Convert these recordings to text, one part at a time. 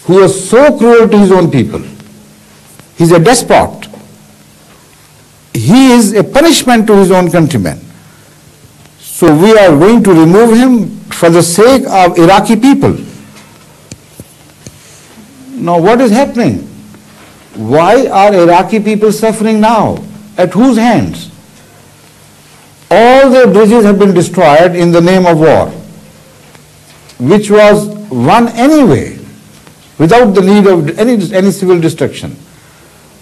who was so cruel to his own people. He's a despot. He is a punishment to his own countrymen. So we are going to remove him for the sake of Iraqi people. Now what is happening? Why are Iraqi people suffering now? At whose hands? All their bridges have been destroyed in the name of war, which was won anyway, without the need of any civil destruction.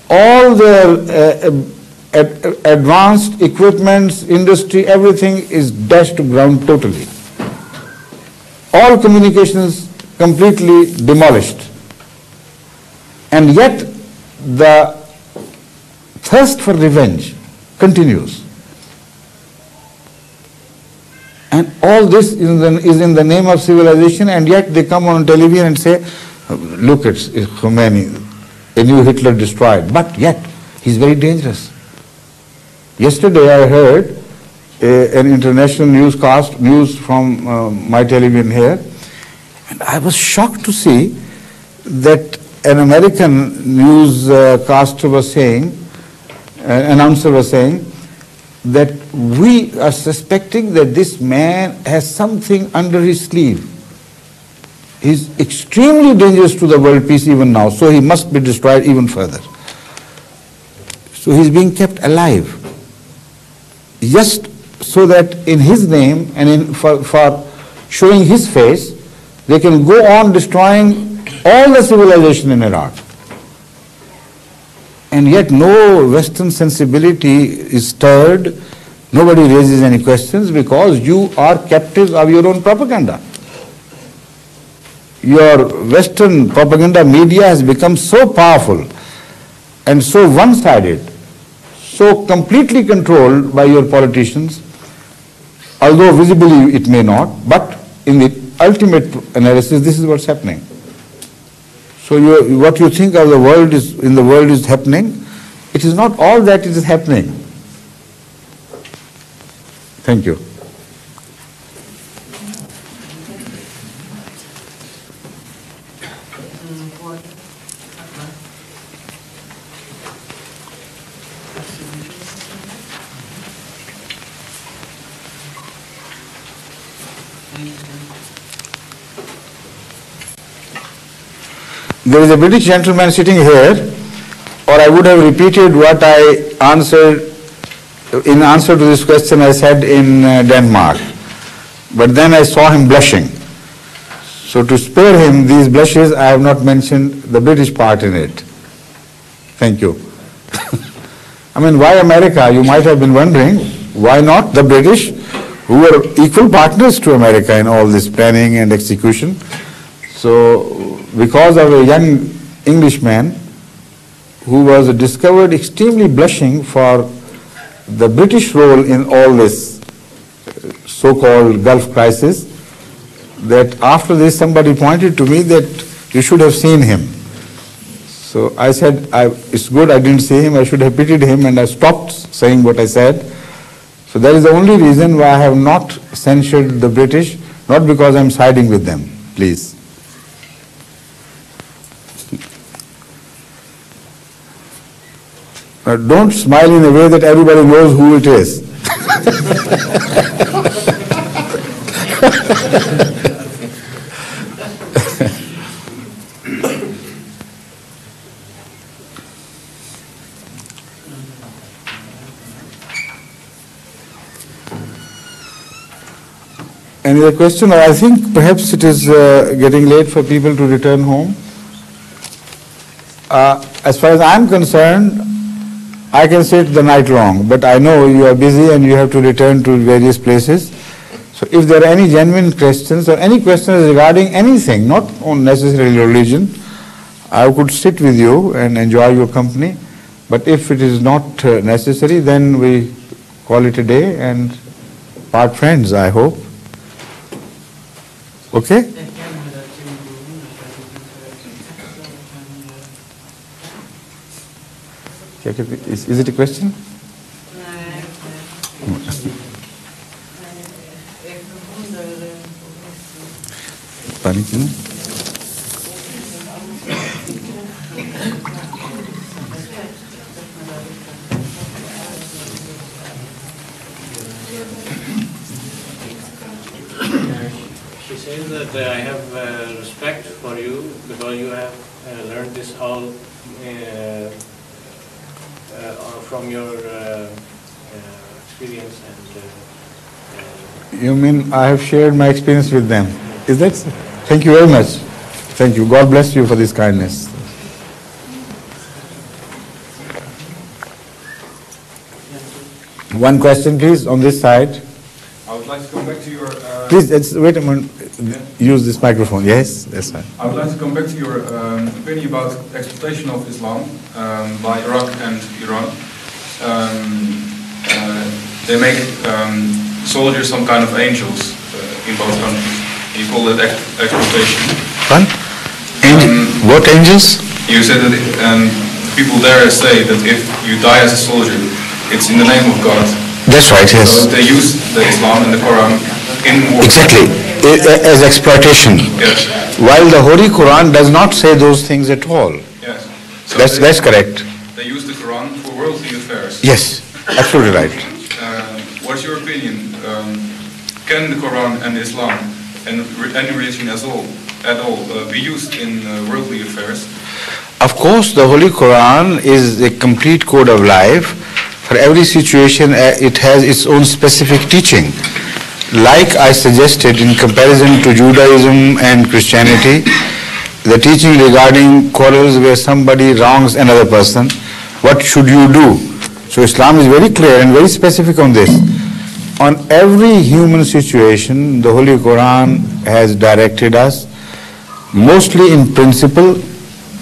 All their advanced equipments, industry, everything is dashed to ground totally. All communications completely demolished. And yet the thirst for revenge continues. And all this is in the name of civilization, and yet they come on television and say, look, it's Khomeini, a new Hitler destroyed. But yet, he's very dangerous. Yesterday I heard an international news from my television here, and I was shocked to see that an American newscaster was saying, an announcer was saying, that we are suspecting that this man has something under his sleeve. He's extremely dangerous to the world peace even now, so he must be destroyed even further. So he's being kept alive, just so that in his name and for showing his face, they can go on destroying all the civilization in Iraq. And yet no Western sensibility is stirred, nobody raises any questions, because you are captives of your own propaganda. Your Western propaganda media has become so powerful and so one-sided, so completely controlled by your politicians, although visibly it may not, but in the ultimate analysis, this is what's happening. So what you think of the world is happening. It is not all that it is happening. Thank you. There is a British gentleman sitting here, or I would have repeated what I answered in answer to this question I said in Denmark. But then I saw him blushing. So to spare him these blushes, I have not mentioned the British part in it. Thank you. I mean, why America? You might have been wondering, why not the British, who were equal partners to America in all this planning and execution? So because of a young Englishman who was discovered extremely blushing for the British role in all this so-called Gulf crisis, that after this somebody pointed to me that you should have seen him. So I said, it's good I didn't see him, I should have pitied him, and I stopped saying what I said. So that is the only reason why I have not censured the British, not because I'm siding with them, please. Don't smile in a way that everybody knows who it is. Any other question? I think perhaps it is getting late for people to return home. As far as I'm concerned, I can sit the night long, but I know you are busy and you have to return to various places. So if there are any genuine questions or any questions regarding anything, not necessarily religion, I could sit with you and enjoy your company. But if it is not necessary, then we call it a day and part friends, I hope. Okay? Is it a question? पानी पीना is that I have respect for you because you have learned this all from your experience and. You mean I have shared my experience with them? Is that so? Thank you very much. Thank you. God bless you for this kindness. One question, please, on this side. I would like to come back to your... Please, wait a moment. Use this microphone. Yes, that's fine. I would like to come back to your opinion about exploitation of Islam by Iraq and Iran. They make soldiers some kind of angels in both countries. You call it exploitation. What? What angels? You said that people there say that if you die as a soldier, it's in the name of God. That's right, yes. So they use the Islam and the Quran in war. Exactly, as exploitation. Yes. While the Holy Quran does not say those things at all. Yes. So That's correct. They use the Quran for worldly affairs. Yes, absolutely right. What's your opinion? Can the Quran and Islam and any religion at all be used in worldly affairs? Of course, the Holy Quran is a complete code of life. For every situation, it has its own specific teaching. Like I suggested, in comparison to Judaism and Christianity, the teaching regarding quarrels where somebody wrongs another person, what should you do? So Islam is very clear and very specific on this. On every human situation, the Holy Quran has directed us, mostly in principle,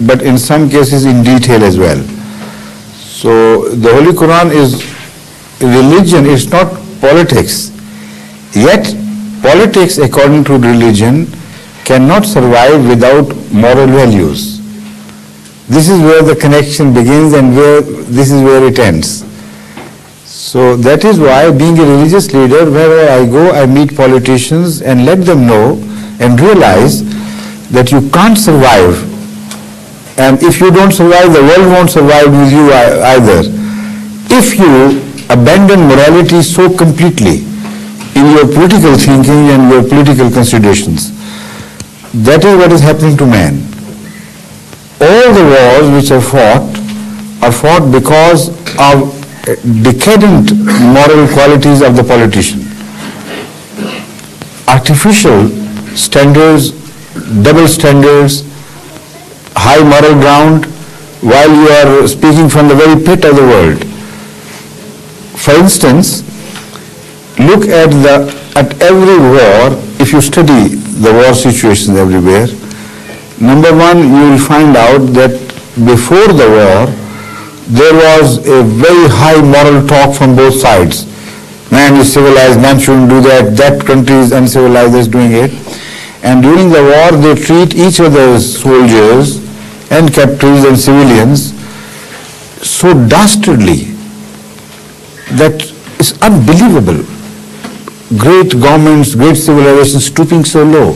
but in some cases in detail as well. So the Holy Quran is religion, it's not politics. Yet politics, according to religion, cannot survive without moral values. This is where the connection begins and this is where it ends. So that is why, being a religious leader, wherever I go, I meet politicians and let them know and realize that you can't survive. And if you don't survive, the world won't survive with you either. If you abandon morality so completely in your political thinking and your political considerations, that is what is happening to man. All the wars which are fought because of decadent moral qualities of the politician. Artificial standards, double standards, high moral ground, while you are speaking from the very pit of the world. For instance, look at every war. If you study the war situations everywhere, number one, you will find out that before the war, there was a very high moral talk from both sides. Man is civilized, man shouldn't do that, that country is uncivilized, is doing it. And during the war, they treat each other's soldiers and captives and civilians so dastardly that it's unbelievable. Great governments, great civilizations stooping so low.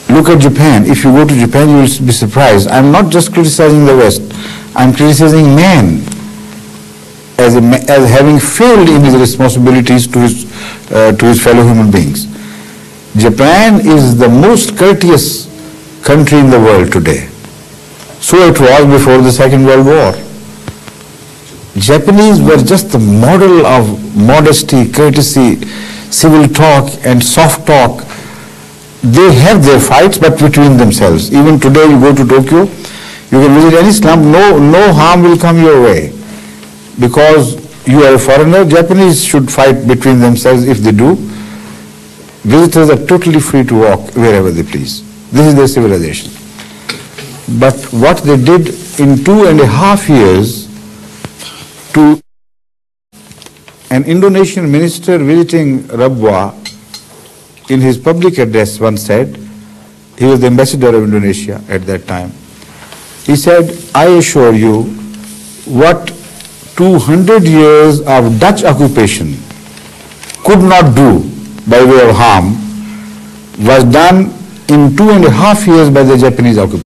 Look at Japan. If you go to Japan, you will be surprised. I'm not just criticizing the West. I'm criticizing man as having failed in his responsibilities to his fellow human beings. Japan is the most courteous country in the world today. So it was before the Second World War. Japanese were just the model of modesty, courtesy, civil talk and soft talk. They have their fights, but between themselves. Even today you go to Tokyo, you can visit any slum, no harm will come your way. Because you are a foreigner, Japanese should fight between themselves if they do. Visitors are totally free to walk wherever they please. This is their civilization. But what they did in 2.5 years to an Indonesian minister visiting Rabwa, in his public address once said, he was the ambassador of Indonesia at that time, he said, I assure you, what 200 years of Dutch occupation could not do by way of harm was done in 2.5 years by the Japanese occupation.